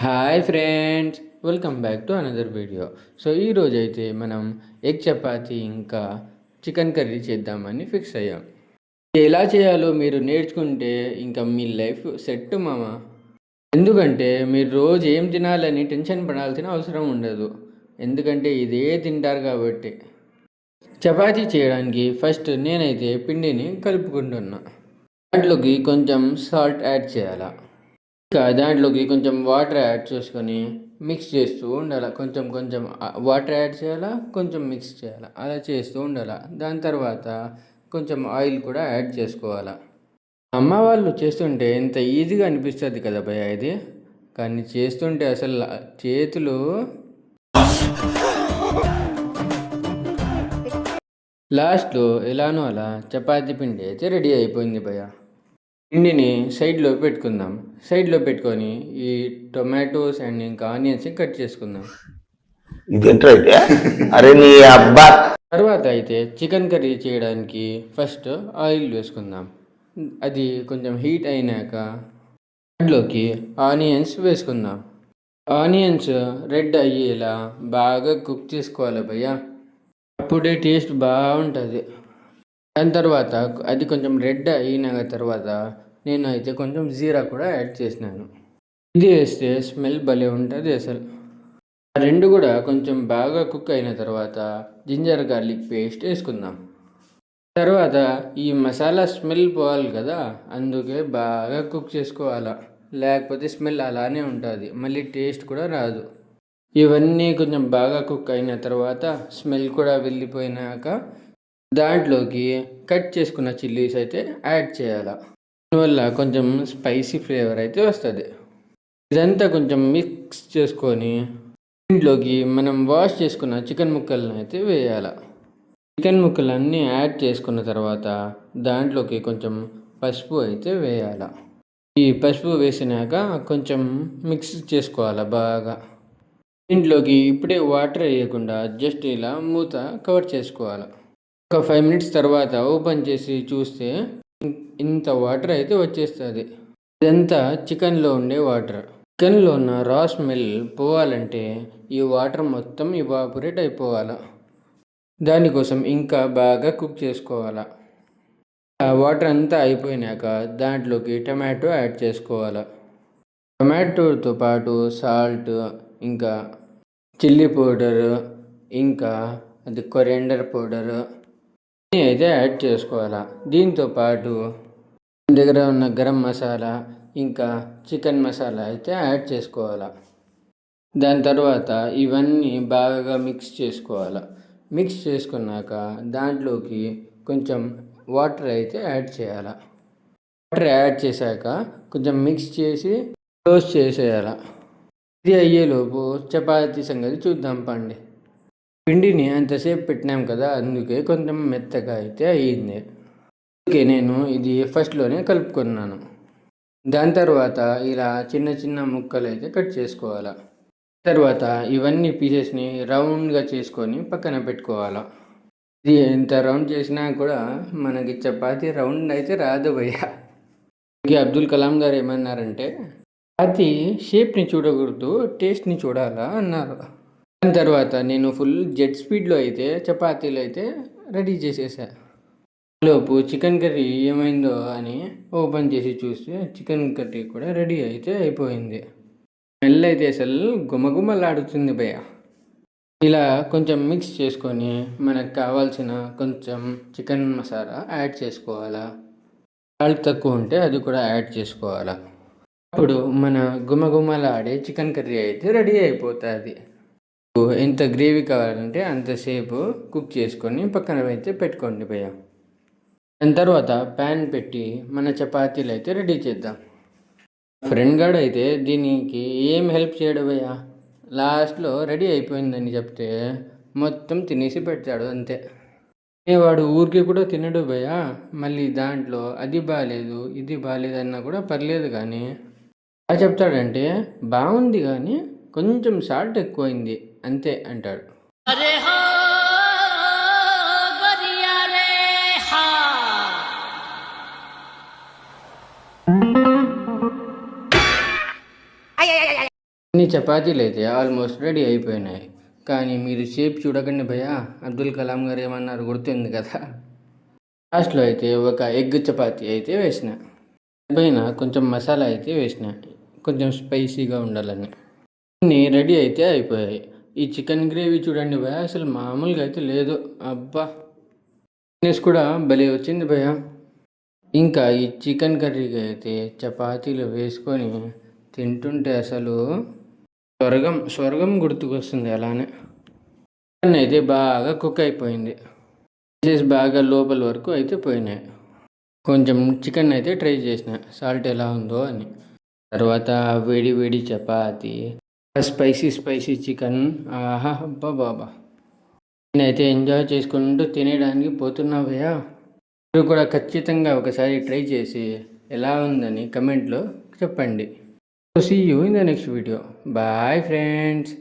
Hi friends, welcome back to another video. So ఈరోజు అయితే మనం ఎగ్ చపాతీ ఇంకా చికెన్ కర్రీ చేద్దామని ఫిక్స్ అయ్యాం. ఇది ఎలా చేయాలో మీరు నేర్చుకుంటే ఇంకా మీ లైఫ్ సెట్ మామ. ఎందుకంటే మీరు రోజు ఏం తినాలని టెన్షన్ పడాల్సిన అవసరం ఉండదు. ఎందుకంటే ఇదే తింటారు కాబట్టి. చపాతీ చేయడానికి ఫస్ట్ నేనైతే పిండిని కలుపుకుంటున్నా. దాంట్లోకి కొంచెం సాల్ట్ యాడ్ చేయాలా. ఇంకా దాంట్లోకి కొంచెం వాటర్ యాడ్ చేసుకొని మిక్స్ చేస్తూ ఉండాలి. కొంచెం కొంచెం వాటర్ యాడ్ చేయాలా, కొంచెం మిక్స్ చేయాలా, అలా చేస్తూ ఉండాలి. దాని తర్వాత కొంచెం ఆయిల్ కూడా యాడ్ చేసుకోవాలా. అమ్మ వాళ్ళు చేస్తుంటే ఎంత ఈజీగా అనిపిస్తుంది కదా భయ్య ఇది. కానీ చేస్తుంటే అసలు చేతులు లాస్ట్లో ఎలానో అలా చపాతీ పిండి అయితే రెడీ అయిపోయింది భయ్య. పిండిని సైడ్లో పెట్టుకుందాం. సైడ్లో పెట్టుకొని ఈ టొమాటోస్ అండ్ ఇంకా ఆనియన్స్ కట్ చేసుకుందాం. అరే నీ అబ్బా. తర్వాత అయితే చికెన్ కర్రీ చేయడానికి ఫస్ట్ ఆయిల్ వేసుకుందాం. అది కొంచెం హీట్ అయినాక దాంట్లోకి ఆనియన్స్ వేసుకుందాం. ఆనియన్స్ రెడ్ అయ్యేలా బాగా కుక్ చేసుకోవాలి భయ్య. అప్పుడే టేస్ట్ బాగుంటుంది. దాని తర్వాత అది కొంచెం రెడ్ అయిన తర్వాత నేను అయితే కొంచెం జీరా కూడా యాడ్ చేసినాను. ఇది వేస్తే స్మెల్ భలే ఉంటుంది అసలు. రెండు కూడా కొంచెం బాగా కుక్ అయిన తర్వాత జింజర్ గార్లిక్ పేస్ట్ వేసుకుందాం. తర్వాత ఈ మసాలా స్మెల్ పోవాలి కదా, అందుకే బాగా కుక్ చేసుకోవాలా. లేకపోతే స్మెల్ అలానే ఉంటుంది, మళ్ళీ టేస్ట్ కూడా రాదు. ఇవన్నీ కొంచెం బాగా కుక్ అయిన తర్వాత స్మెల్ కూడా వెళ్ళిపోయినాక దాంట్లోకి కట్ చేసుకున్న చిల్లీస్ అయితే యాడ్ చేయాలి. దానివల్ల కొంచెం స్పైసీ ఫ్లేవర్ అయితే వస్తుంది. ఇదంతా కొంచెం మిక్స్ చేసుకొని దీంట్లోకి మనం వాష్ చేసుకున్న చికెన్ ముక్కలను అయితే వేయాలి. చికెన్ ముక్కలన్నీ యాడ్ చేసుకున్న తర్వాత దాంట్లోకి కొంచెం పసుపు అయితే వేయాలి. ఈ పసుపు వేసినాక కొంచెం మిక్స్ చేసుకోవాలి బాగా. దీంట్లోకి ఇప్పుడే వాటర్ వేయకుండా జస్ట్ ఇలా మూత కవర్ చేసుకోవాలి. ఒక 5 minutes తర్వాత ఓపెన్ చేసి చూస్తే ఇంత వాటర్ అయితే వచ్చేస్తుంది. ఇదంతా చికెన్లో ఉండే వాటర్. చికెన్లో ఉన్న రా స్మెల్ పోవాలంటే ఈ వాటర్ మొత్తం ఇవాపరేట్ అయిపోవాలి. దానికోసం ఇంకా బాగా కుక్ చేసుకోవాలి. ఆ వాటర్ అంతా అయిపోయినాక దాంట్లోకి టమాటో యాడ్ చేసుకోవాలి. టమాటోతో పాటు సాల్ట్, ఇంకా చిల్లీ పౌడరు, ఇంకా అది కొరియాండర్ పౌడరు అయితే యాడ్ చేసుకోవాలా. దీంతో పాటు దగ్గర ఉన్న గరం మసాలా, ఇంకా చికెన్ మసాలా అయితే యాడ్ చేసుకోవాలా. దాని తర్వాత ఇవన్నీ బాగా మిక్స్ చేసుకోవాలా. మిక్స్ చేసుకున్నాక దాంట్లోకి కొంచెం వాటర్ అయితే యాడ్ చేయాలి. వాటర్ యాడ్ చేశాక కొంచెం మిక్స్ చేసి క్లోజ్ చేసేయాలి. ఇది అయ్యేలోపు చపాతీ సంగతి చూద్దాం పండి. పిండిని అంతసేపు పెట్టినాం కదా, అందుకే కొంచెం మెత్తగా అయితే అయ్యింది. అందుకే నేను ఇది ఫస్ట్లోనే కలుపుకున్నాను. దాని తర్వాత ఇలా చిన్న చిన్న ముక్కలు అయితే కట్ చేసుకోవాలి. తర్వాత ఇవన్నీ పీసెస్ని రౌండ్గా చేసుకొని పక్కన పెట్టుకోవాలి. ఇది ఎంత రౌండ్ చేసినా కూడా మనకి చపాతీ రౌండ్ అయితే రాదు భయ్య. అబ్దుల్ కలాం గారు ఏమన్నారంటే చపాతీ షేప్ని చూడకూడదు, టేస్ట్ని చూడాలా అన్నారు. దాని తర్వాత నేను ఫుల్ జెట్ స్పీడ్లో అయితే చపాతీలు అయితే రెడీ చేసేసా. లోపు చికెన్ కర్రీ ఏమైందో అని ఓపెన్ చేసి చూస్తే చికెన్ కర్రీ కూడా రెడీ అయితే అయిపోయింది. స్మెల్ అయితే అసలు గుమగుమలాడుతుంది భయ్య. ఇలా కొంచెం మిక్స్ చేసుకొని మనకు కావాల్సిన కొంచెం చికెన్ మసాలా యాడ్ చేసుకోవాలా. సాల్ట్ తక్కువ ఉంటే అది కూడా యాడ్ చేసుకోవాలా. అప్పుడు మన గుమగుమలాడే చికెన్ కర్రీ అయితే రెడీ అయిపోతుంది. ఎంత గ్రేవీ కావాలంటే అంతసేపు కుక్ చేసుకొని పక్కన అయితే పెట్టుకోండి భయ్య. దాని తర్వాత ప్యాన్ పెట్టి మన చపాతీలు అయితే రెడీ చేద్దాం. ఫ్రెండ్ గాడు అయితే దీనికి ఏం హెల్ప్ చేయడు భయ్య. లాస్ట్లో రెడీ అయిపోయిందని చెప్తే మొత్తం తినేసి పెడతాడు అంతే. వాడు ఊరికి కూడా తినడు భయ్య. మళ్ళీ దాంట్లో అది బాగాలేదు ఇది బాగాలేదు అన్నా కూడా పర్లేదు, కానీ ఎలా చెప్తాడంటే బాగుంది కానీ కొంచెం సాల్ట్ ఎక్కువైంది అంతే అంటాడు. ఈ చపాతీలు అయితే ఆల్మోస్ట్ రెడీ అయిపోయినాయి. కానీ మీరు షేప్ చూడకండి భయ్యా, అబ్దుల్ కలాం గారు ఏమన్నారు గుర్తుంది కదా. లాస్ట్‌లో అయితే ఒక ఎగ్ చపాతీ అయితే వేసిన. పైన కొంచెం మసాలా అయితే వేసిన, కొంచెం స్పైసీగా ఉండాలని. అన్నీ రెడీ అయితే అయిపోయాయి. ఈ చికెన్ గ్రేవీ చూడండి భయ్యా, అసలు మామూలుగా అయితే లేదు. అబ్బా! థిక్‌నెస్ కూడా భలే వచ్చింది భయ్యా. ఇంకా ఈ చికెన్ కర్రీకి అయితే చపాతీలు వేసుకొని తింటుంటే అసలు స్వర్గం స్వర్గం గుర్తుకొస్తుంది అలానే. చికెన్ అయితే బాగా కుక్ అయిపోయింది. పీసెస్ బాగా లోపల వరకు అయితే పోయినాయి. కొంచెం చికెన్ అయితే ట్రై చేసిన సాల్ట్ ఎలా ఉందో అని. తర్వాత వేడి వేడి చపాతీ, స్పైసీ స్పైసీ చికెన్. ఆహా! అబ్బా బాబా! నేనైతే ఎంజాయ్ చేసుకుంటూ తినేయడానికి పోతున్నా భయ్యా. మీరు కూడా ఖచ్చితంగా ఒకసారి ట్రై చేసి ఎలా ఉందని కమెంట్లో చెప్పండి. See you in the next video. Bye friends.